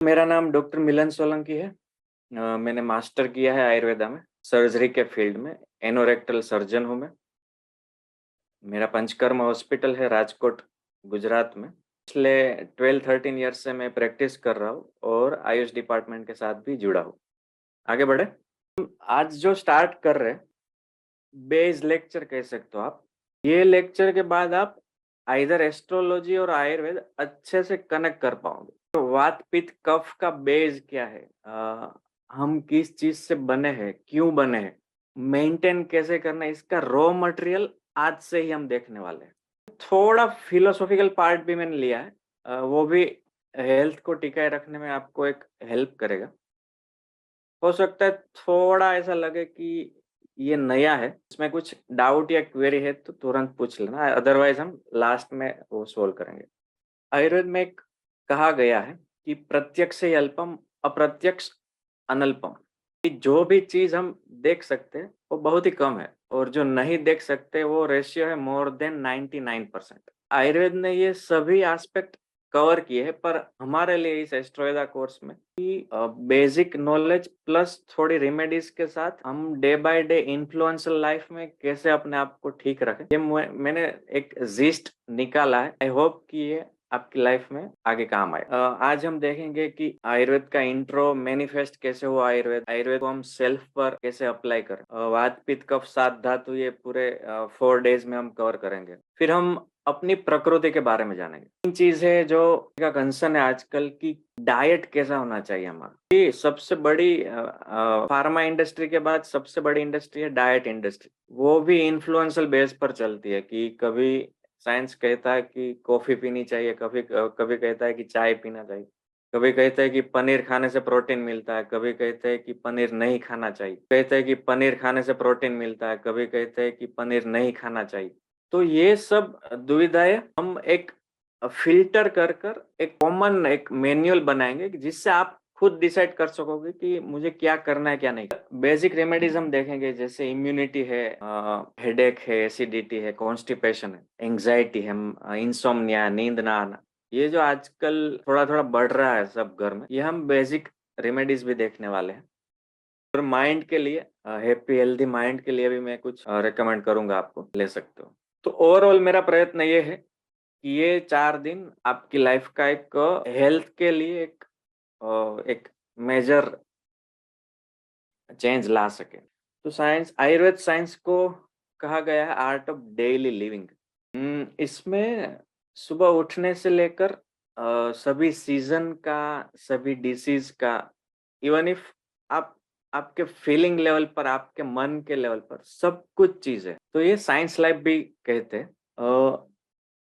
मेरा नाम डॉक्टर मिलन सोलंकी है। मैंने मास्टर किया है आयुर्वेदा में, सर्जरी के फील्ड में। एनोरेक्टल सर्जन हूँ मैं। मेरा पंचकर्म हॉस्पिटल है राजकोट, गुजरात में। पिछले 12-13 ईयर्स से मैं प्रैक्टिस कर रहा हूँ और आयुष डिपार्टमेंट के साथ भी जुड़ा हूँ। आगे बढ़े। आज जो स्टार्ट कर रहे हैं, बेस लेक्चर कह सकते हो आप। ये लेक्चर के बाद आप आइदर एस्ट्रोलॉजी और आयुर्वेद अच्छे से कनेक्ट कर पाओगे। तो वात पित्त कफ का बेस क्या है, हम किस चीज से बने हैं, क्यों बने हैं, मेंटेन कैसे करना है, इसका रॉ मटेरियल आज से ही हम देखने वाले हैं। थोड़ा फिलोसॉफिकल पार्ट भी मैंने लिया है, वो भी हेल्थ को टिकाए रखने में आपको एक हेल्प करेगा। हो सकता है थोड़ा ऐसा लगे कि ये नया है, इसमें कुछ डाउट या क्वेरी है तो तुरंत पूछ लेना, अदरवाइज हम लास्ट में वो सोल्व करेंगे। आयुर्वेद में एक कहा गया है कि प्रत्यक्ष ही अल्पम, अप्रत्यक्ष अनल्पम। कि जो भी चीज हम देख सकते हैं वो बहुत ही कम है, और जो नहीं देख सकते वो रेशियो है मोर देन 99%। आयुर्वेद ने ये सभी एस्पेक्ट कवर किए हैं, पर हमारे लिए इस एस्ट्रोवेदा कोर्स में कि बेसिक नॉलेज प्लस थोड़ी रेमेडीज के साथ हम day by day influential life में कैसे अपने आप को ठीक रखें, ये मैंने एक जिस्ट निकाला है। आई होप कि ये आपकी लाइफ में आगे काम आए। आज हम देखेंगे कि आयुर्वेद का इंट्रो मैनिफेस्ट कैसे हुआ, आयुर्वेद को हम सेल्फ पर कैसे अप्लाई करें। वात पित्त कफ सात धातु ये पूरे 4 डेज में हम कवर करेंगे। फिर हम अपनी प्रकृति के बारे में जानेंगे। तीन चीज है जो का कंसर्न है आजकल की, डाइट कैसा होना चाहिए हमारा। ये सबसे बड़ी फार्मा इंडस्ट्री के बाद सबसे बड़ी इंडस्ट्री है डाइट इंडस्ट्री। वो भी इन्फ्लुएंशियल बेस पर चलती है कि कभी साइंस कहता है कि कॉफी पीनी चाहिए, कभी कभी कहता है कि चाय पीना चाहिए, कभी कहता है कि पनीर खाने से प्रोटीन मिलता है, कभी कहते हैं कि पनीर नहीं खाना चाहिए, कहते हैं कि पनीर खाने से प्रोटीन मिलता है, कभी कहते हैं कि पनीर नहीं खाना चाहिए। तो ये सब दुविधाएं हम एक फिल्टर कर कर एक कॉमन एक मैनुअल बनाएंगे जिससे आप खुद डिसाइड कर सकोगे कि मुझे क्या करना है क्या नहीं। बेसिक रेमेडीज हम देखेंगे, जैसे इम्यूनिटी है, हेडेक है, एसिडिटी है, कॉन्स्टिपेशन है, एंजाइटी है, इंसोम्निया, नींद ना आना, ये जो आजकल थोड़ा थोड़ा बढ़ रहा है सब घर में, ये हम बेसिक रेमेडीज भी देखने वाले हैं। और माइंड के लिए, हैप्पी हेल्दी माइंड के लिए भी मैं कुछ रिकमेंड करूंगा, आपको ले सकते हो। तो ओवरऑल मेरा प्रयत्न ये है कि ये 4 दिन आपकी लाइफ का एक हेल्थ के लिए एक मेजर चेंज ला सके। तो साइंस, आयुर्वेद साइंस को कहा गया है आर्ट ऑफ डेली लिविंग। इसमें सुबह उठने से लेकर सभी सीजन का, सभी डिसीज का, इवन इफ आप आपके फीलिंग लेवल पर, आपके मन के लेवल पर सब कुछ चीज है। तो ये साइंस लैब भी कहते हैं।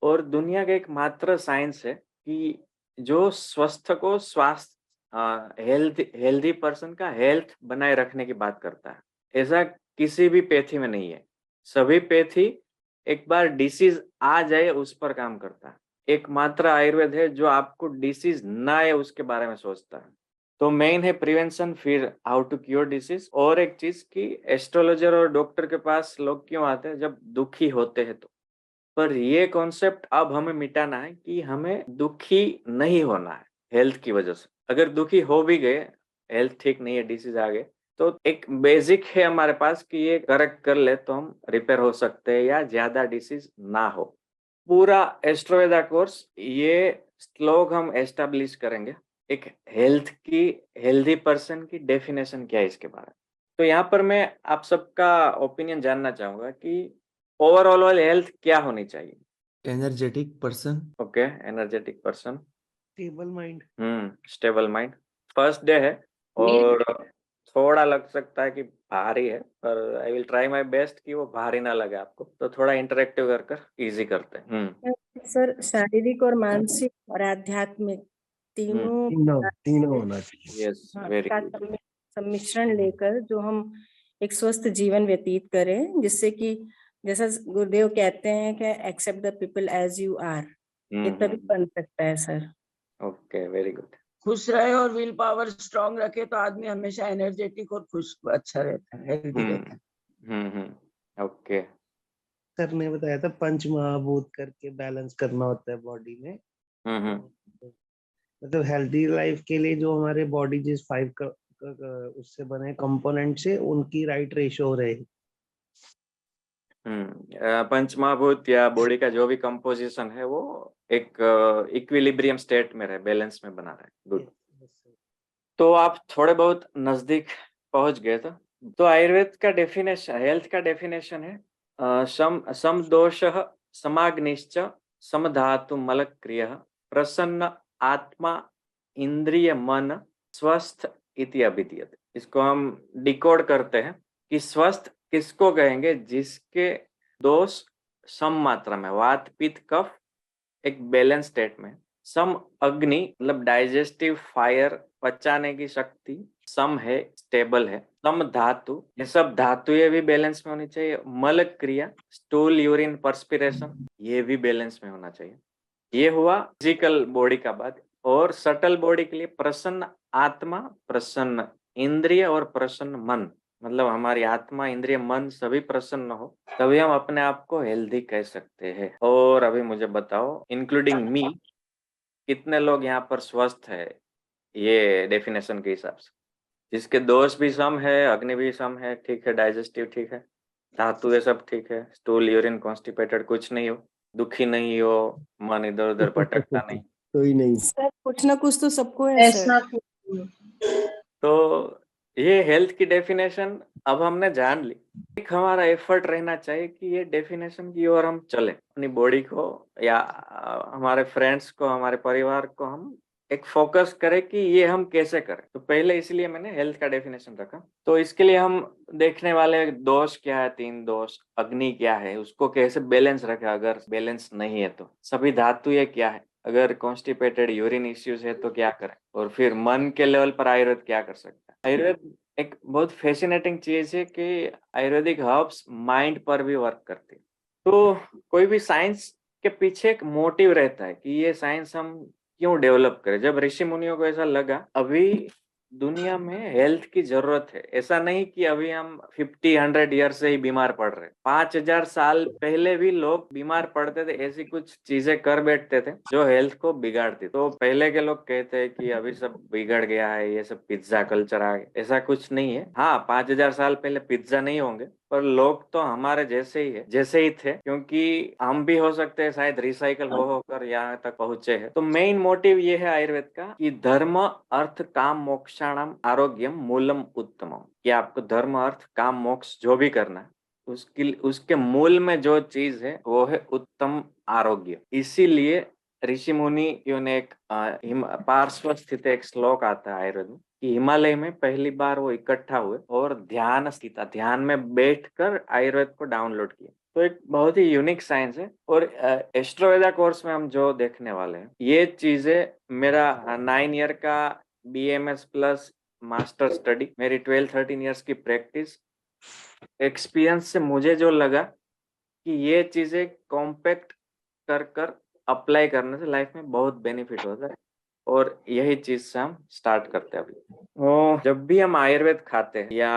और दुनिया का एक मात्र साइंस है कि जो स्वस्थ को स्वास्थ्य, हेल्दी पर्सन का हेल्थ बनाए रखने की बात करता है। ऐसा किसी भी पैथी में नहीं है। सभी पैथी एक बार डिसीज आ जाए उस पर काम करता है। एकमात्र आयुर्वेद है जो आपको डिसीज ना आए उसके बारे में सोचता है। तो मेन है प्रिवेंशन, फिर हाउ टू क्योर डिसीज। और एक चीज कि एस्ट्रोलॉजर और डॉक्टर के पास लोग क्यों आते हैं, जब दुखी होते हैं तो। पर ये कॉन्सेप्ट अब हमें मिटाना है कि हमें दुखी नहीं होना है हेल्थ की वजह से। अगर दुखी हो भी गए, हेल्थ ठीक नहीं है, डिसीज आ गए, तो एक बेसिक है हमारे पास कि ये करेक्ट कर ले तो हम रिपेयर हो सकते हैं या ज्यादा डिसीज ना हो। पूरा एस्ट्रोवेदा कोर्स ये श्लोक हम एस्टेब्लिश करेंगे, एक हेल्थ की, हेल्दी पर्सन की डेफिनेशन क्या है इसके बारे में। तो यहाँ पर मैं आप सबका ओपिनियन जानना चाहूंगा कि ओवरऑल हेल्थ क्या होनी चाहिए। Energetic person, okay, energetic person, stable mind. Stable mind. First day है और थोड़ा लग सकता है कि भारी है, पर I will try my best कि वो भारी ना लगे आपको। तो थोड़ा इंटरेक्टिव कर कर इजी करते हैं। सर, शारीरिक और मानसिक और आध्यात्मिक तीनों तीनों होना चाहिए। यस, हाँ, वेरी का गुड। सम्मिश्रण लेकर जो हम एक स्वस्थ जीवन व्यतीत करें, जिससे कि जैसा गुरुदेव कहते हैं कि accept the people as you are, ये तभी बन सकता है सर। Okay, very good. खुश रहे और विल पावर स्ट्रांग रखे तो आदमी हमेशा एनर्जेटिक और खुश अच्छा रहता है, हेल्दी रहता है। ओके। सर ने बताया था पंच महाभूत करके बैलेंस करना होता है बॉडी में। मतलब हेल्दी लाइफ के लिए जो हमारे बॉडी जिस 5 का उससे बने कंपोनेंट से उनकी राइट रेशियो रहे। पंचमहाभूत या बॉडी का जो भी कंपोजिशन है वो एक इक्विलिब्रियम स्टेट में रहे, बैलेंस में बना रहे। गुड। तो आप थोड़े बहुत नजदीक पहुंच गए थे। तो आयुर्वेद का डेफिनेशन, हेल्थ का डेफिनेशन है सम दोषः समाग्निश्च समधातु मलक्रियः प्रसन्न आत्मा इंद्रिय मन स्वस्थ इति अभिधीयते। इसको हम डिकोड करते हैं कि स्वस्थ किसको कहेंगे? जिसके दोष सम मात्रा में, वात पित्त कफ एक बैलेंस स्टेट में, सम अग्नि मतलब डाइजेस्टिव फायर, पचाने की शक्ति सम है, स्टेबल है, सम धातु, ये सब धातुएं भी बैलेंस में होनी चाहिए, मल क्रिया स्टूल यूरिन पर्सपिरेशन ये भी बैलेंस में होना चाहिए। ये हुआ फिजिकल बॉडी का बात। और सटल बॉडी के लिए प्रसन्न आत्मा, प्रसन्न इंद्रिय और प्रसन्न मन, मतलब हमारी आत्मा इंद्रिय मन सभी प्रसन्न हो तभी हम अपने आप को हेल्दी कह सकते हैं। और अभी मुझे बताओ, इंक्लूडिंग मी, कितने लोग यहाँ पर स्वस्थ है ये डेफिनेशन के हिसाब से? जिसके दोष भी सम है, अग्नि भी सम है, ठीक है, डाइजेस्टिव ठीक है, धातु ये सब ठीक है, स्टूल यूरिन कॉन्स्टिपेटेड कुछ नहीं हो, दुखी नहीं हो, मन इधर उधर भटकता नहीं, कोई नहीं। सर कुछ ना कुछ तो सबको है ऐसा सर। तो ये हेल्थ की डेफिनेशन अब हमने जान ली। एक हमारा एफर्ट रहना चाहिए कि ये डेफिनेशन की ओर हम चले, अपनी बॉडी को या हमारे फ्रेंड्स को, हमारे परिवार को हम एक फोकस करें कि ये हम कैसे करें। तो पहले इसलिए मैंने हेल्थ का डेफिनेशन रखा। तो इसके लिए हम देखने वाले दोष क्या है, 3 दोष, अग्नि क्या है, उसको कैसे बैलेंस रखें, अगर बैलेंस नहीं है तो सभी धातुएं क्या है, अगर कॉन्स्टिपेटेड यूरिन इश्यूज है तो क्या करें, और फिर मन के लेवल पर आयुर्वेद क्या कर सकता है। आयुर्वेद एक बहुत फैसिनेटिंग चीज है कि आयुर्वेदिक हर्ब्स माइंड पर भी वर्क करती है। तो कोई भी साइंस के पीछे एक मोटिव रहता है कि ये साइंस हम क्यों डेवलप करें। जब ऋषि मुनियों को ऐसा लगा अभी दुनिया में हेल्थ की जरूरत है, ऐसा नहीं कि अभी हम 50-100 ईयर से ही बीमार पड़ रहे, 5000 साल पहले भी लोग बीमार पड़ते थे, ऐसी कुछ चीजें कर बैठते थे जो हेल्थ को बिगाड़ती। तो पहले के लोग कहते हैं कि अभी सब बिगड़ गया है, ये सब पिज्जा कल्चर आ गया, ऐसा कुछ नहीं है। हाँ, 5000 साल पहले पिज्जा नहीं होंगे, पर लोग तो हमारे जैसे ही है, जैसे ही थे, क्योंकि हम भी हो सकते हैं शायद रिसाइकल हो होकर यहाँ तक पहुंचे हैं। तो मेन मोटिव ये है आयुर्वेद का कि धर्म अर्थ काम मोक्षाणाम आरोग्यम मूलम उत्तमम, कि आपको धर्म अर्थ काम मोक्ष जो भी करना है उसके मूल में जो चीज है वो है उत्तम आरोग्य। इसीलिए ऋषि मुनियों ने एक पार्श्व स्थित एक श्लोक आता है आयुर्वेद में कि हिमालय में पहली बार वो इकट्ठा हुए और ध्यान में बैठकर आयुर्वेद को डाउनलोड किया। तो एक बहुत ही यूनिक साइंस है। और एस्ट्रोवेदा कोर्स में हम जो देखने वाले हैं ये चीजें, मेरा 9 ईयर का BMS प्लस मास्टर स्टडी, मेरी 12-13 ईयर्स की प्रैक्टिस, एक्सपीरियंस से मुझे जो लगा कि ये चीजें कॉम्पैक्ट कर अप्लाई करने से लाइफ में बहुत बेनिफिट होता है। और यही चीज से हम स्टार्ट करते हैं अभी। वो जब भी हम आयुर्वेद खाते हैं या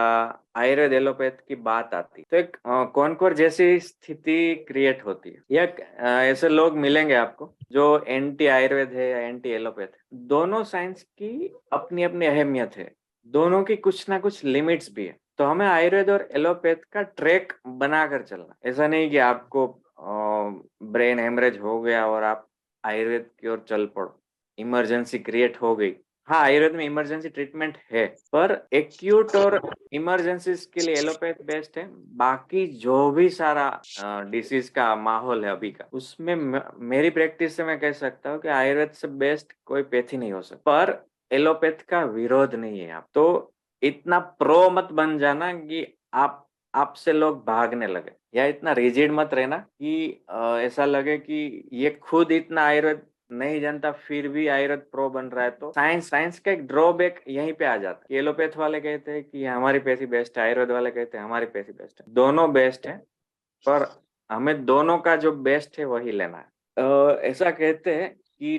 आयुर्वेद एलोपैथ की बात आती तो एक कॉन्कोर जैसी स्थिति क्रिएट होती है, या ऐसे लोग मिलेंगे आपको जो एंटी आयुर्वेद है या एंटी एलोपैथ है। दोनों साइंस की अपनी अपनी अहमियत है, दोनों की कुछ ना कुछ लिमिट्स भी है। तो हमें आयुर्वेद और एलोपैथ का ट्रैक बनाकर चलना। ऐसा नहीं कि आपको ब्रेन हेमरेज हो गया और आप आयुर्वेद की ओर चल पड़ो, इमरजेंसी क्रिएट हो गई। हाँ, आयुर्वेद में इमरजेंसी ट्रीटमेंट है, पर एक्यूट और इमरजेंसीज के लिए एलोपैथ बेस्ट है। बाकी जो भी सारा डिसीज का माहौल है अभी का, उसमें मेरी प्रैक्टिस से मैं कह सकता हूँ कि आयुर्वेद से बेस्ट कोई पैथी नहीं हो सकता। पर एलोपैथ का विरोध नहीं है। आप तो इतना प्रो मत बन जाना कि आपसे लोग भागने लगे, या इतना रिजिड मत रहना कि ऐसा लगे कि ये खुद इतना आयुर्वेद नहीं जानता फिर भी आयुर्वेद प्रो बन रहा है। तो साइंस का एक ड्रॉबैक यहीं पे आ जाता है। एलोपैथ वाले कहते हैं कि हमारी पैथी बेस्ट है, आयुर्वेद वाले कहते हैं हमारी पैथी बेस्ट है। दोनों बेस्ट है, पर हमें दोनों का जो बेस्ट है वही लेना है। ऐसा कहते हैं कि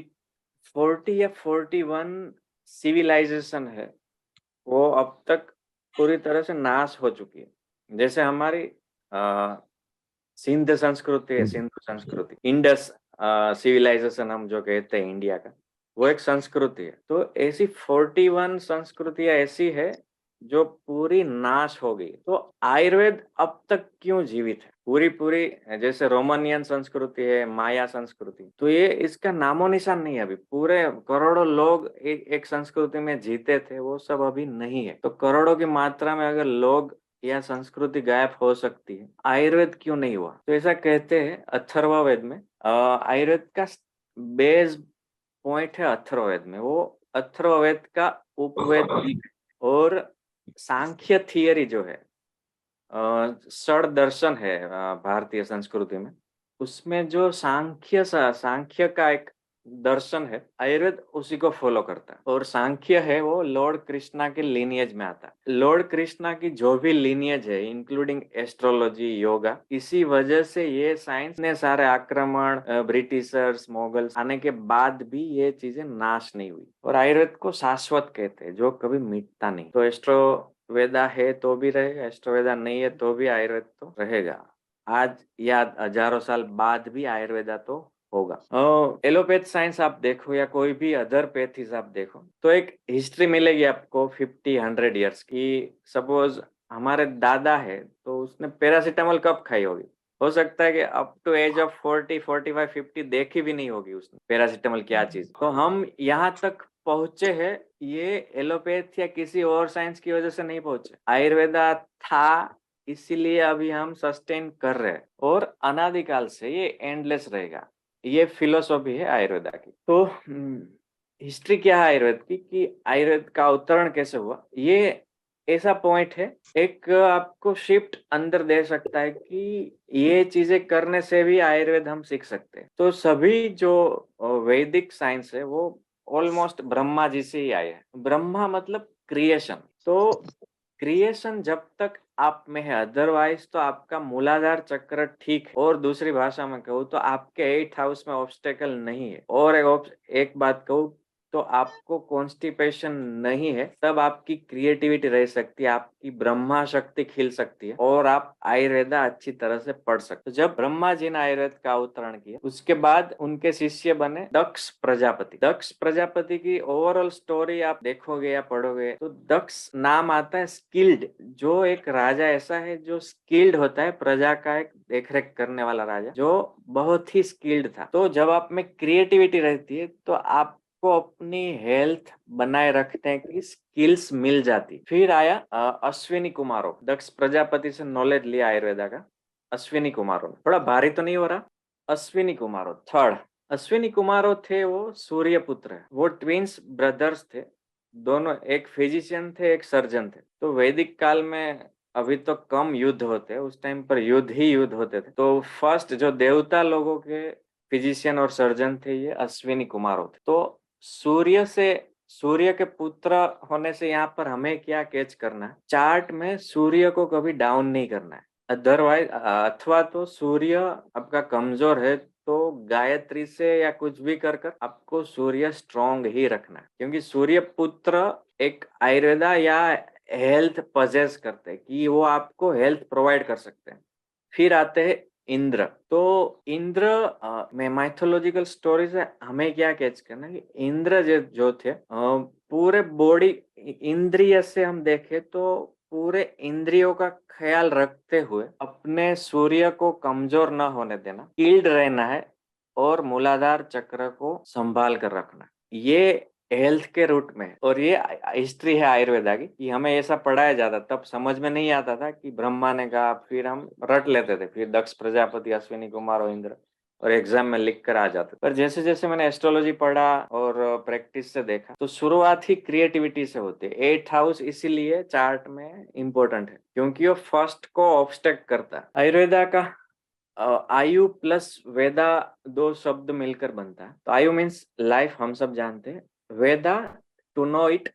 40 या 41 सिविलाइजेशन है वो अब तक पूरी तरह से नाश हो चुकी है। जैसे हमारी सिंध संस्कृति है, सिंधु संस्कृति, इंडस सिविलाइजेशन हम जो कहते हैं इंडिया का, वो एक संस्कृति है। तो ऐसी 41 संस्कृतियां ऐसी है जो पूरी नाश हो गई। तो आयुर्वेद अब तक क्यों जीवित है? पूरी जैसे रोमानियन संस्कृति है, माया संस्कृति, तो ये इसका नामो निशान नहीं है अभी। पूरे करोड़ों लोग एक संस्कृति में जीते थे, वो सब अभी नहीं है। तो करोड़ों की मात्रा में अगर लोग या संस्कृति गायब हो सकती है, आयुर्वेद क्यों नहीं हुआ? तो ऐसा कहते हैं अथर्ववेद में। आयुर्वेद का बेस पॉइंट है अथर्ववेद में। वो अथर्ववेद का उपवेद भी है। और सांख्य थियरी जो है, षड दर्शन है भारतीय संस्कृति में, उसमें जो सांख्य का एक दर्शन है, आयुर्वेद उसी को फॉलो करता है। और सांख्य है वो लॉर्ड कृष्णा के लिनियज में आता है। लॉर्ड कृष्णा की जो भी लिनियज है, इंक्लूडिंग एस्ट्रोलॉजी, योगा, इसी वजह से ये साइंस ने सारे आक्रमण, ब्रिटिशर्स, मोगल्स आने के बाद भी ये चीजें नाश नहीं हुई। और आयुर्वेद को शाश्वत कहते हैं, जो कभी मिटता नहीं। तो एस्ट्रोवेदा है तो भी रहेगा, एस्ट्रोवेदा नहीं है तो भी आयुर्वेद तो रहेगा। आज या हजारों साल बाद भी आयुर्वेदा तो होगा। एलोपैथ साइंस आप देखो या कोई भी अदर पैथीज आप देखो, तो एक हिस्ट्री मिलेगी आपको 50-100 ईयर्स की। सपोज हमारे दादा है तो उसने पैरासीटामोल कब खाई होगी? हो सकता है कि अप टू एज ऑफ 40, 45, 50 देखी भी नहीं होगी उसने पैरासीटामोल क्या चीज। तो हम यहाँ तक पहुंचे हैं, ये एलोपैथ या किसी और साइंस की वजह से नहीं पहुंचे। आयुर्वेदा था, इसीलिए अभी हम सस्टेन कर रहे हैं, और अनादिकाल से ये एंडलेस रहेगा। ये फिलोसॉफी है आयुर्वेदा की। तो हिस्ट्री क्या है आयुर्वेद की, कि आयुर्वेद का अवतरण कैसे हुआ, ये ऐसा पॉइंट है, एक आपको शिफ्ट अंदर दे सकता है कि ये चीजें करने से भी आयुर्वेद हम सीख सकते हैं। तो सभी जो वैदिक साइंस है वो ऑलमोस्ट ब्रह्मा जी से ही आए हैं। ब्रह्मा मतलब क्रिएशन। तो क्रिएशन जब तक आप में है, अदरवाइज तो आपका मूलाधार चक्र ठीक है। और दूसरी भाषा में कहूँ तो आपके 8th हाउस में ऑब्स्टेकल नहीं है। और एक बात कहूँ तो आपको कॉन्स्टिपेशन नहीं है, तब आपकी क्रिएटिविटी रह सकती है, आपकी ब्रह्मा शक्ति खिल सकती है, और आप आयुर्वेदा अच्छी तरह से पढ़ सकते। तो जब ब्रह्मा जी ने आयुर्वेद का अवतरण किया, उसके बाद उनके शिष्य बने दक्ष प्रजापति। दक्ष प्रजापति की ओवरऑल स्टोरी आप देखोगे या पढ़ोगे तो दक्ष नाम आता है स्किल्ड। जो एक राजा ऐसा है जो स्किल्ड होता है, प्रजा का एक देखरेख करने वाला राजा, जो बहुत ही स्किल्ड था। तो जब आप में क्रिएटिविटी रहती है तो आप को अपनी हेल्थ बनाए रखने की स्किल्स मिल जाती। फिर आया अश्विनी कुमारों, दक्ष प्रजापति से नॉलेज लिया आयुर्वेदा का। अश्विनी कुमारों, थोड़ा भारी तो नहीं हो रहा? अश्विनी कुमारों थर्ड। अश्विनी कुमारों थे वो सूर्य पुत्र है। वो ट्विंस ब्रदर्स थे दोनों, एक फिजिशियन थे, एक सर्जन थे। तो वैदिक काल में अभी तो कम युद्ध होते, उस टाइम पर युद्ध ही युद्ध होते थे। तो फर्स्ट जो देवता लोगों के फिजिशियन और सर्जन थे, ये अश्विनी कुमार होते। तो सूर्य के पुत्र होने से यहाँ पर हमें क्या कैच करना है, चार्ट में सूर्य को कभी डाउन नहीं करना है। अदरवाइज अथवा तो सूर्य आपका कमजोर है तो गायत्री से या कुछ भी कर आपको सूर्य स्ट्रॉन्ग ही रखना है। क्योंकि सूर्य पुत्र एक आयुर्वेदा या हेल्थ पजेस करते हैं कि वो आपको हेल्थ प्रोवाइड कर सकते हैं। फिर आते हैं इंद्र। तो इंद्र में माइथोलॉजिकल स्टोरीज है, हमें क्या कैच करना है कि इंद्र जो थे पूरे बॉडी इंद्रिय से हम देखें तो पूरे इंद्रियों का ख्याल रखते हुए अपने सूर्य को कमजोर न होने देना, स्किल्ड रहना है, और मूलाधार चक्र को संभाल कर रखना। ये हेल्थ के रूट में। और ये हिस्ट्री है आयुर्वेदा की, कि हमें ऐसा पढ़ाया जाता, तब समझ में नहीं आता था कि ब्रह्मा ने कहा, फिर हम रट लेते थे, फिर दक्ष प्रजापति, अश्विनी कुमार और इंद्र, और एग्जाम में लिख कर आ जाते। पर जैसे जैसे मैंने एस्ट्रोलॉजी पढ़ा और प्रैक्टिस से देखा, तो शुरुआत ही क्रिएटिविटी से होती है। 8th हाउस इसीलिए चार्ट में इम्पोर्टेंट है, क्योंकि वो फर्स्ट को ऑब्स्टेक करता है। आयुर्वेदा का आयु प्लस वेदा दो शब्द मिलकर बनता है। तो आयु मीन्स लाइफ, हम सब जानते हैं। वेदा टू नो इट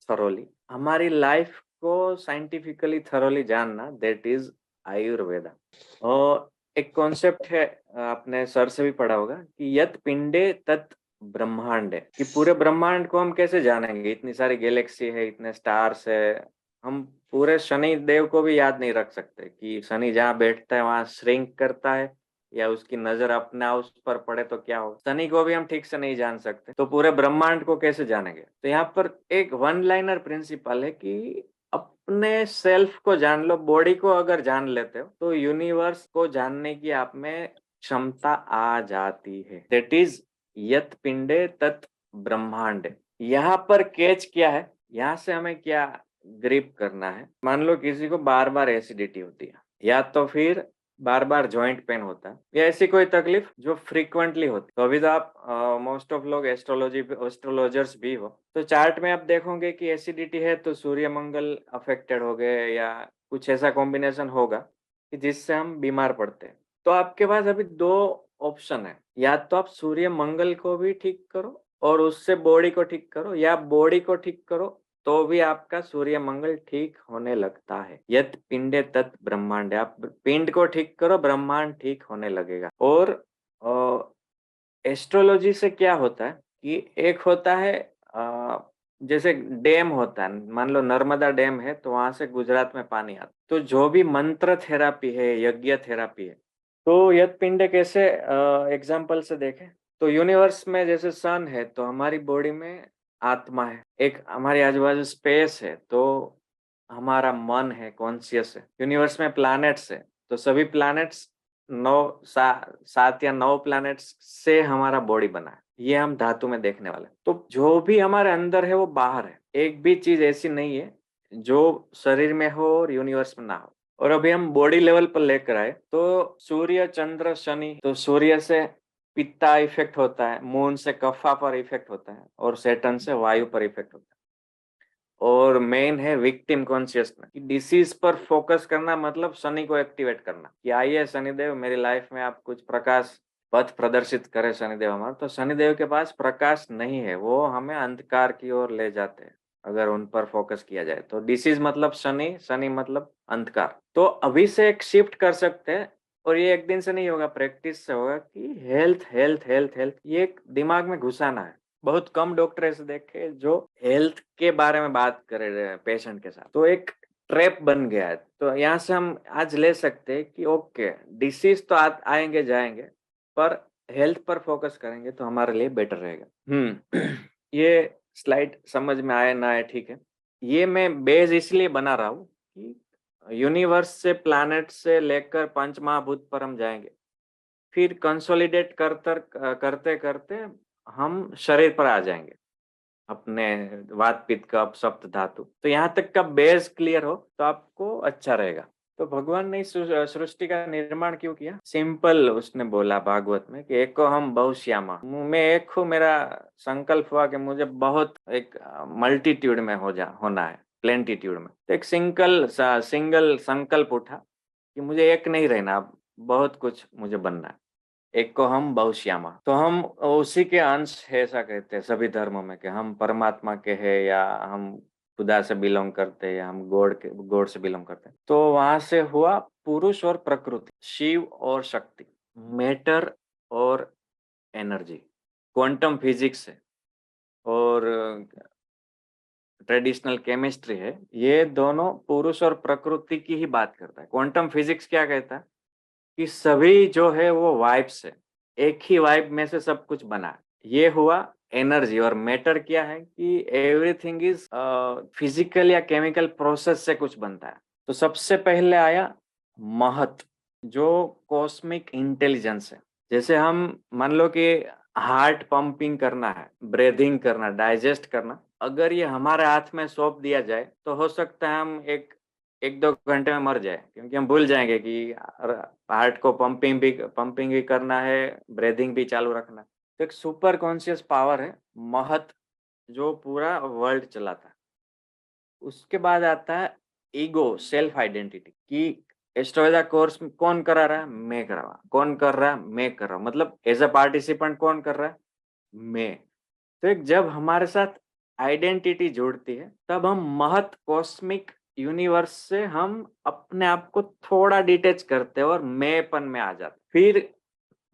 थरोली, हमारी लाइफ को साइंटिफिकली थरोली जानना, दैट इज आयुर्वेदा। और एक कॉन्सेप्ट है, आपने सर से भी पढ़ा होगा, कि यत पिंडे तत् ब्रह्मांड है, कि पूरे ब्रह्मांड को हम कैसे जानेंगे? इतनी सारी गैलेक्सी है, इतने स्टार्स है, हम पूरे शनि देव को भी याद नहीं रख सकते कि शनि जहाँ बैठता है वहां श्रिंक करता है, या उसकी नजर अपना उस पर पड़े तो क्या हो। शनि को भी हम ठीक से नहीं जान सकते, तो पूरे ब्रह्मांड को कैसे जानेंगे। तो यहाँ पर एक वन लाइनर प्रिंसिपल है कि अपने सेल्फ को जान लो। बॉडी को अगर जान लेते हो तो यूनिवर्स को जानने की आप में क्षमता आ जाती है। दैट इज यत पिंडे तत् ब्रह्मांड। यहाँ पर कैच क्या है, यहाँ से हमें क्या ग्रिप करना है। मान लो किसी को बार बार एसिडिटी होती है, या तो फिर बार बार जॉइंट पेन होता है, या ऐसी कोई तकलीफ जो फ्रीक्वेंटली होती। तो अभी तो आप मोस्ट ऑफ लोग एस्ट्रोलॉजर्स भी हो, तो चार्ट में आप देखोगे कि एसिडिटी है तो सूर्य मंगल अफेक्टेड हो गए, या कुछ ऐसा कॉम्बिनेशन होगा कि जिससे हम बीमार पड़ते हैं। तो आपके पास अभी दो ऑप्शन है, या तो आप सूर्य मंगल को भी ठीक करो और उससे बॉडी को ठीक करो, या बॉडी को ठीक करो तो भी आपका सूर्य मंगल ठीक होने लगता है। यत पिंडे तत् ब्रह्मांड। आप पिंड को ठीक करो, ब्रह्मांड ठीक होने लगेगा। और एस्ट्रोलॉजी से क्या होता है कि एक होता है जैसे डैम होता है, मान लो नर्मदा डैम है तो वहां से गुजरात में पानी आता, तो जो भी मंत्र थेरापी है, यज्ञ थेरापी है, तो यत पिंडे कैसे एग्जाम्पल से देखें तो यूनिवर्स में जैसे सन है तो हमारी बॉडी में आत्मा है, एक हमारी आजू-बाजू स्पेस है तो हमारा मन है, कॉन्शियस है। यूनिवर्स में प्लैनेट्स है तो सभी प्लैनेट्स 7 या 9 प्लैनेट्स से हमारा बॉडी बना है। ये हम धातु में देखने वाले। तो जो भी हमारे अंदर है वो बाहर है। एक भी चीज ऐसी नहीं है जो शरीर में हो और यूनिवर्स में ना हो। और अभी हम बॉडी लेवल पर लेकर आए तो सूर्य, चंद्र, शनि, तो सूर्य से पित्ता इफेक्ट होता है, मून से कफा पर इफेक्ट होता है, और सैटर्न से वायु पर इफेक्ट होता है। और मेन है विक्टिम कॉन्शियसनेस। डिसीज पर फोकस करना मतलब शनि को एक्टिवेट करना कि आइए शनिदेव मेरी लाइफ में आप कुछ प्रकाश पथ प्रदर्शित करे शनिदेव हमारा। तो शनिदेव के पास प्रकाश नहीं है, वो हमें अंधकार की ओर ले जाते हैं अगर उन पर फोकस किया जाए। तो डिसीज मतलब शनि, शनि मतलब अंधकार। तो अभी से एक शिफ्ट कर सकते हैं, और ये एक दिन से नहीं होगा, प्रैक्टिस से होगा कि हेल्थ हेल्थ हेल्थ हेल्थ, ये एक दिमाग में घुसाना है। बहुत कम डॉक्टर ऐसे देखे जो हेल्थ के बारे में बात कर रहे हैं पेशेंट के साथ, तो एक ट्रैप बन गया है। तो यहाँ से हम आज ले सकते हैं कि ओके डिसीज तो आएंगे जाएंगे, पर हेल्थ पर फोकस करेंगे तो हमारे लिए बेटर रहेगा। ये स्लाइड समझ में आए ना आए ठीक है, ये मैं बेस इसलिए बना रहा हूँ कि यूनिवर्स से, प्लैनेट से लेकर पंच महाभूत पर हम जाएंगे, फिर कंसोलिडेट करते करते हम शरीर पर आ जाएंगे, अपने वात पित्त कफ सप्त धातु। तो यहाँ तक का बेस क्लियर हो तो आपको अच्छा रहेगा। तो भगवान ने इस सृष्टि का निर्माण क्यों किया? सिंपल, उसने बोला भागवत में कि एको हम बहुश्यामा, मैं एक हूँ, मेरा संकल्प हुआ कि मुझे बहुत एक मल्टीट्यूड में होना है, प्लेंटीट्यूड में। तो एक सिंगल संकल्प उठा कि मुझे एक नहीं रहना, बहुत कुछ मुझे बनना है। एक को हम बहुश्यामा, तो हम उसी के अंश है ऐसा कहते हैं सभी धर्मों में कि हम परमात्मा के हैं, या हम खुदा से बिलोंग करते हैं, या हम गॉड से बिलोंग करते हैं। तो वहां से हुआ पुरुष और प्रकृति, शिव और शक्ति, मैटर और एनर्जी। क्वांटम फिजिक्स है और ट्रेडिशनल केमिस्ट्री है, ये दोनों पुरुष और प्रकृति की ही बात करता है। क्वांटम फिजिक्स क्या कहता है कि सभी जो है वो वाइब्स है, एक ही वाइब में से सब कुछ बना है। ये हुआ एनर्जी। और मैटर क्या है कि एवरीथिंग इज फिजिकल या केमिकल प्रोसेस से कुछ बनता है। तो सबसे पहले आया महत, जो कॉस्मिक इंटेलिजेंस है। जैसे हम मान लो कि हार्ट पंपिंग करना है, ब्रीदिंग करना, डाइजेस्ट करना, अगर ये हमारे हाथ में सौंप दिया जाए तो हो सकता है हम एक 2 घंटे में मर जाए, क्योंकि हम भूल जाएंगे कि हार्ट को पंपिंग भी करना है, ब्रीदिंग भी चालू रखना है। तो एक सुपर कॉन्शियस पावर है महत, जो पूरा वर्ल्ड चलाता है। उसके बाद आता है ईगो, सेल्फ आइडेंटिटी, कि एस्ट्रोवेदा कोर्स कौन करा रहा है? मैं करा रहा। कौन कर रहा है? मैं कर रहा हूँ। मतलब एज अ पार्टिसिपेंट कौन कर रहा है? मैं। तो एक जब हमारे साथ आइडेंटिटी जुड़ती है तब हम महत कॉस्मिक यूनिवर्स से हम अपने आप को थोड़ा डिटेच करते हैं और मैंपन में आ जाते। फिर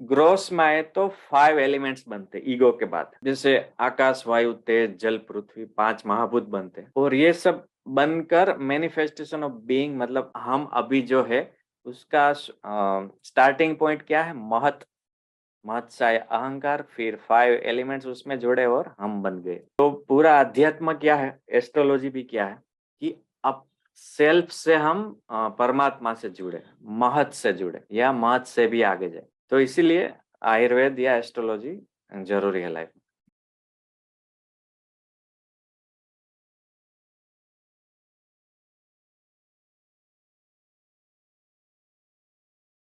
ग्रॉस में आए तो 5 एलिमेंट्स बनते ईगो के बाद, जैसे आकाश, वायु, तेज, जल, पृथ्वी, 5 महाभूत बनते। और ये सब बनकर मैनिफेस्टेशन ऑफ बीइंग, मतलब हम अभी जो है उसका स्टार्टिंग पॉइंट क्या है? महत, महत से अहंकार, फिर 5 एलिमेंट्स उसमें जोड़े और हम बन गए। तो पूरा अध्यात्म क्या है, एस्ट्रोलॉजी भी क्या है कि अब सेल्फ से हम परमात्मा से जुड़े, महत से जुड़े या महत से भी आगे जाए। तो इसीलिए आयुर्वेद या एस्ट्रोलॉजी जरूरी है लाइफ में।